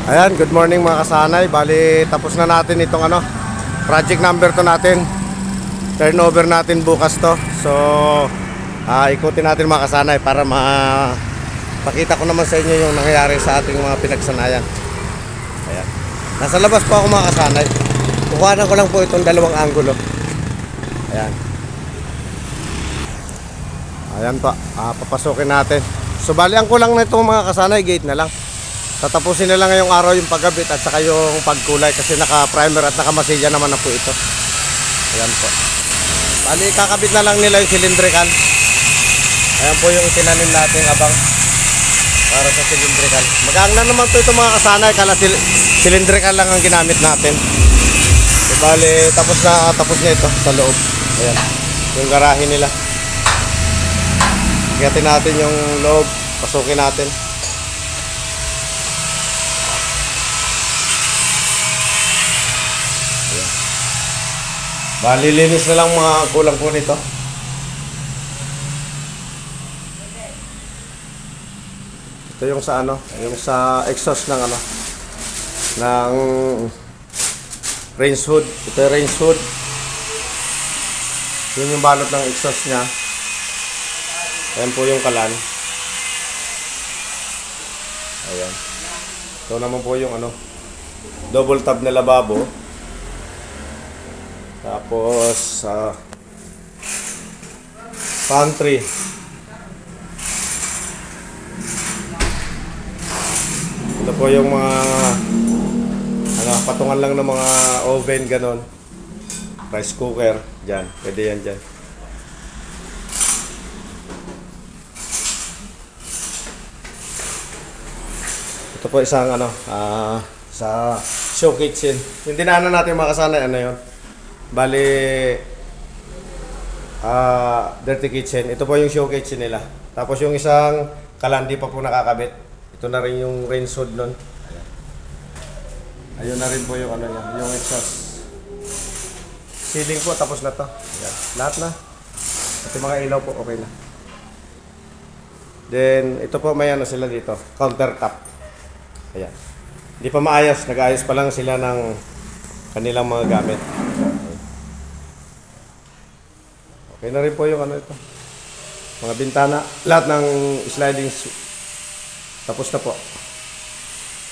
Ayan, good morning mga kasanay. Bali, tapos na natin itong project number 2 natin. Turnover natin bukas to. So, ikutin natin mga kasanay para pakita ko naman sa inyo yung nangyayari sa ating mga pinagsanayan. Ayan. Nasa labas po ako mga kasanay. Kukuhanan ko lang po itong dalawang anggulo. Ayan. Ayan pa, papasukin natin. So, bali ang kulang na itong mga kasanay, gate na lang. Tatapusin na lang ngayong araw yung pagkabit at saka yung pagkulay kasi naka-primer at naka-masilya naman na po ito. Ayan po. Bali, kakabit na lang nila yung cylindrical. Ayan po yung tinanim natin abang para sa cylindrical. Magaang na naman po ito mga kasanay, kala cylindrical lang ang ginamit natin. So, bali, tapos na ito sa loob. Ayan, yung garahe nila. Igatin natin yung loob, pasukin natin. Bali, linis na lang mga kulang po nito. Ito yung sa yung sa exhaust ng ng range hood. Ito yung range hood. Yun yung balot ng exhaust niya. Ayan po yung kalan. Ayan. Ito naman po yung double tab na lababo. Tapos pantry. Ito po yung mga patungan lang ng mga oven ganon. Rice cooker diyan. Pwede yan diyan. Ito po isang sa show kitchen. Yung dinaanan natin mga kasanay yun. Bali, dirty kitchen. Ito po yung show kitchen nila. Tapos yung isang kalandi pa po nakakabit. Ito na rin yung range hood nun. Ayun na rin po yung yung exhaust. Ceiling po, tapos na to. Ayan. Lahat na. At yung mga ilaw po, okay na. Then, ito po may sila dito. Countertop. Ayan. Hindi pa maayos. Nag-ayos pa lang sila ng kanilang mga gamit. Okay na rin po yung ito. Mga bintana, lahat ng sliding tapos na po.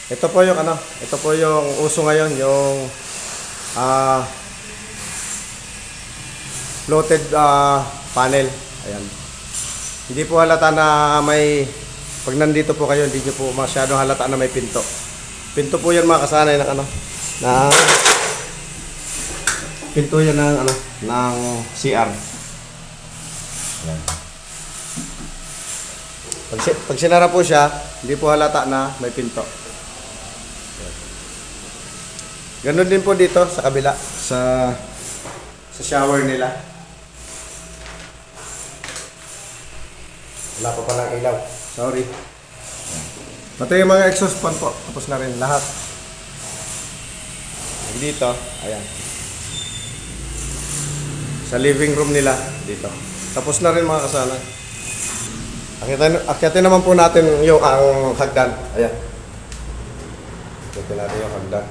Ito po yung ito po yung uso ngayon, yung floated panel. Ayan. Hindi po halata na may pag nandito po kayo, hindi niyo po masyadong halata na may pinto. Pinto po yan mga kasanay ng na pinto yan ng CR. Ayan. Pag sinara po siya, hindi po halata na may pinto. Ganon din po dito sa kabila, sa shower nila. Wala pa palang ilaw. Sorry. Ito yung mga exhaust fan po. Tapos na rin lahat. Dito, ayan. Sa living room nila, dito. Tapos na rin mga kasanay. Akyatin naman po natin yung hagdan. Ayan. Akyatin natin yung hagdan.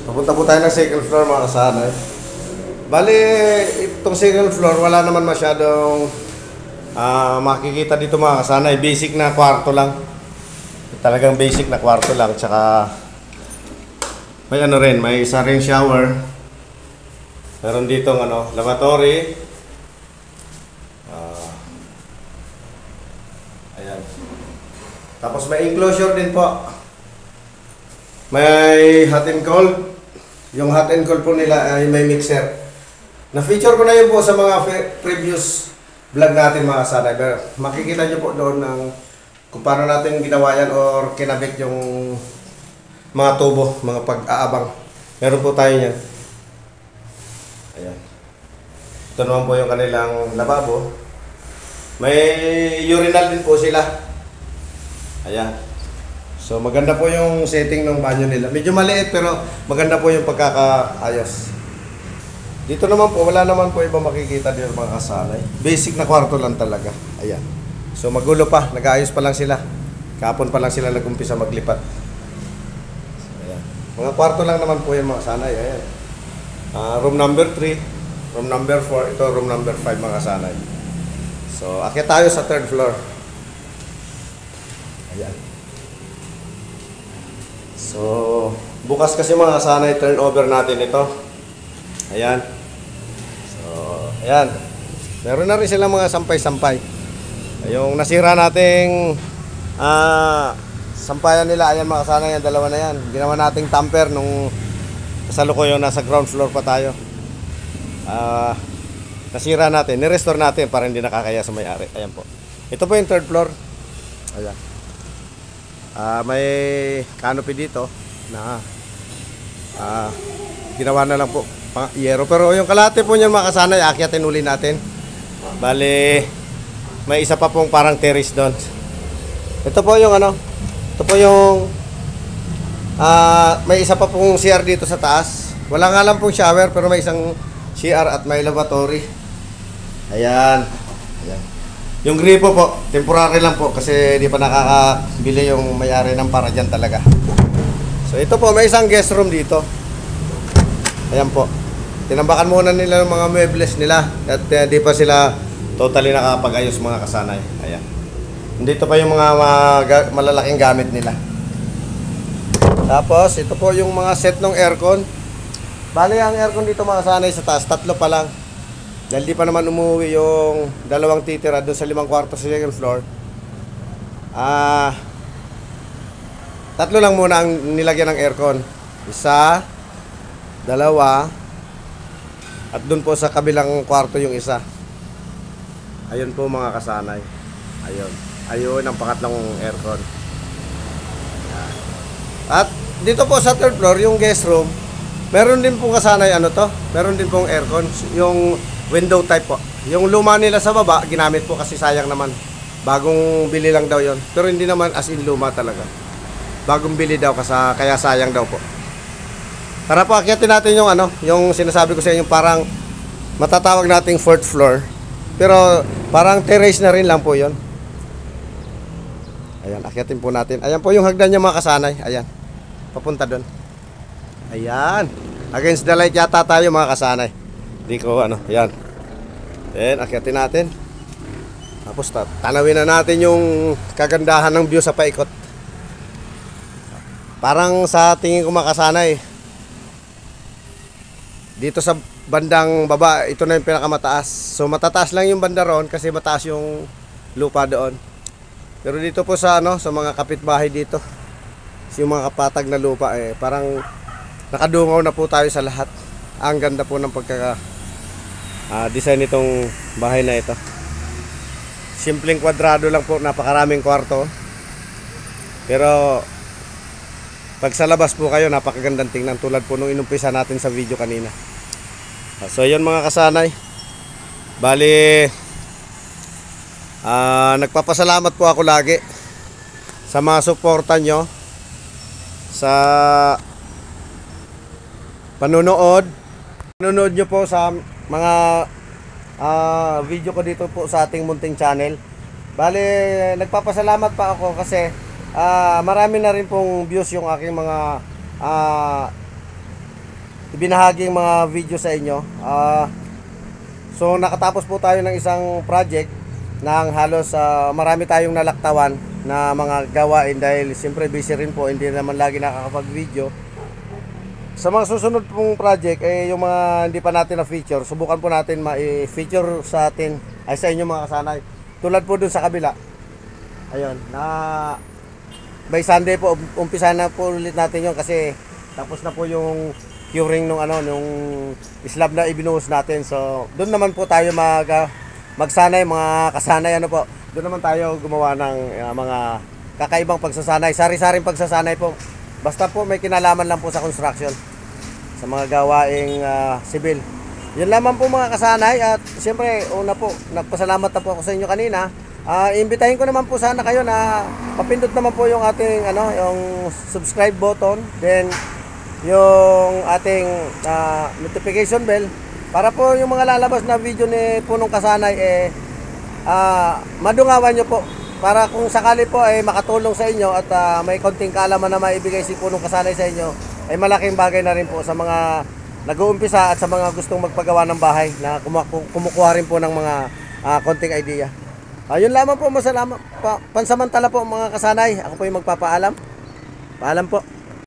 Papunta po tayo ng second floor mga kasanay. Bali, itong second floor, wala naman masyadong makikita dito mga kasanay. Basic na kwarto lang. Talagang basic na kwarto lang. Tsaka may rin, may isa ring shower. Meron ditong lavatory. Ayan. Tapos may enclosure din po. May hot and cold. Yung hot and cold po nila ay may mixer. Na-feature ko na yun po sa mga previous vlog natin mga kasanay. Makikita nyo po doon kung paano natin ginawa yan or kinabit yung mga tubo, mga pag-aabang. Meron po tayo yan. Ayan. Ito naman po yung kanilang lababo. May urinal din po sila. Ayan. So maganda po yung setting ng banyo nila. Medyo maliit pero maganda po yung pagkakaayos. Dito naman po, wala naman po iba makikita dito mga kasanay. Basic na kwarto lang talaga. Ayan. So magulo pa, nag-aayos pa lang sila. Kahapon pa lang sila nag-umpisa maglipat. Mga kwarto lang naman po yan mga kasanay. Ayan. Room number 3, room number 4, ito room number 5 mga kasanay. So, akyat tayo sa 3rd floor. Ayan. So, bukas kasi mga kasanay, turnover natin ito. Ayan. So, ayan. Meron na rin silang mga sampay-sampay. Yung nasira nating sampayan nila, ayan mga kasanay, yung dalawa na yan. Ginawa nating tamper nung kasalukuyan nasa ground floor pa tayo. Nasira natin, ni-restore natin para hindi nakakaya sa may-ari. Ayan po. Ito po yung 3rd floor. Ayan. May canopy dito na ginawa na lang po pang yero. Pero yung kalahati po niyan mga kasanay, akyatin uli natin. Bale, may isa pa pong parang terrace doon. Ito po yung ano, ito po yung may isa pa pong CR dito sa taas. Wala nga lang pong shower pero may isang CR at may lavatory. Ayan. Ayan. Yung gripo po, temporary lang po kasi di pa nakakabili yung may-ari ng para dyan talaga. So ito po, may isang guest room dito. Ayan po. Tinambakan muna nila yung mga muebles nila at di pa sila totally nakapag-ayos mga kasanay. Ayan. Dito pa yung mga malalaking gamit nila. Tapos ito po yung mga set ng aircon. Bali ang aircon dito mga kasanay sa taas, 3 pa lang. Dahil di pa naman umuwi yung dalawang titira doon sa 5 kwarto sa 2nd floor. 3 lang muna ang nilagyan ng aircon. 1, 2, at doon po sa kabilang kwarto yung isa. Ayun po mga kasanay. Ayun. Ayun ang pangatlong aircon. At dito po sa 3rd floor, yung guest room, meron din po kasanay ano to, meron din pong aircon, yung window type po. Yung luma nila sa baba, ginamit po kasi sayang naman. Bagong bili lang daw yon. Pero hindi naman as in luma talaga. Bagong bili daw kaya sayang daw po. Tara po, akyatin natin yung ano, yung sinasabi ko sa inyo, parang matatawag nating 4th floor. Pero parang terrace na rin lang po yon. Ayan, akyatin po natin. Ayan po yung hagdan niya mga kasanay. Ayan, papunta doon. Ayan, against the light yata tayo mga kasanay. Di ko ano, ayan. Then, akyatin natin. Tapos tanawin na natin yung kagandahan ng view sa paikot. Parang sa tingin ko mga kasanay, dito sa bandang baba, ito na yung pinakamataas. So matataas lang yung banda roon kasi mataas yung lupa doon. Pero dito po sa ano, sa mga kapitbahay dito, yung mga kapatag na lupa parang nakadungaw na po tayo sa lahat. Ang ganda po ng design nitong bahay na ito. Simpleng kwadrado lang po, napakaraming kwarto. Pero pag sa labas po kayo, napakagandang tingnan tulad po nung inumpisa natin sa video kanina. So yun mga kasanay. Bali, nagpapasalamat po ako lagi sa mga suporta nyo sa panunood nyo po sa mga video ko dito po sa ating munting channel. Bali, nagpapasalamat pa ako kasi marami na rin pong views yung aking mga ibinahaging mga video sa inyo. So nakatapos po tayo ng isang project nang halos marami tayong nalaktawan na mga gawain dahil siyempre busy rin po, hindi naman lagi nakakapag-video. Sa mga susunod pong project yung mga hindi pa natin na-feature, subukan po natin ma-feature sa atin ay sa inyo mga kasanay. Tulad po dun sa kabila. Ayun, na by Sunday po umpisa na po ulit natin 'yon kasi tapos na po yung curing nung slab na ibinuhos natin. So, doon naman po tayo magsanay mga kasanay po. Doon naman tayo gumawa ng mga kakaibang pagsasanay, sari-saring pagsasanay po. Basta po may kinalaman lang po sa construction, sa mga gawaing sibil. Yun lamang po mga kasanay. At siyempre, una po, nagpasalamat na po ako sa inyo kanina. Imbitahin ko naman po sana kayo na papindot naman po yung ating yung subscribe button, then yung ating notification bell para po yung mga lalabas na video ni Punong Kasanay madungawan nyo po para kung sakali po ay makatulong sa inyo at may konting kaalaman na maibigay si Punong Kasanay sa inyo, ay malaking bagay na rin po sa mga nag-uumpisa at sa mga gustong magpagawa ng bahay na kumukuha rin po ng mga konting idea. Yun lamang po, masalamat. Pansamantala po mga kasanay, ako po yung magpapaalam. Paalam po.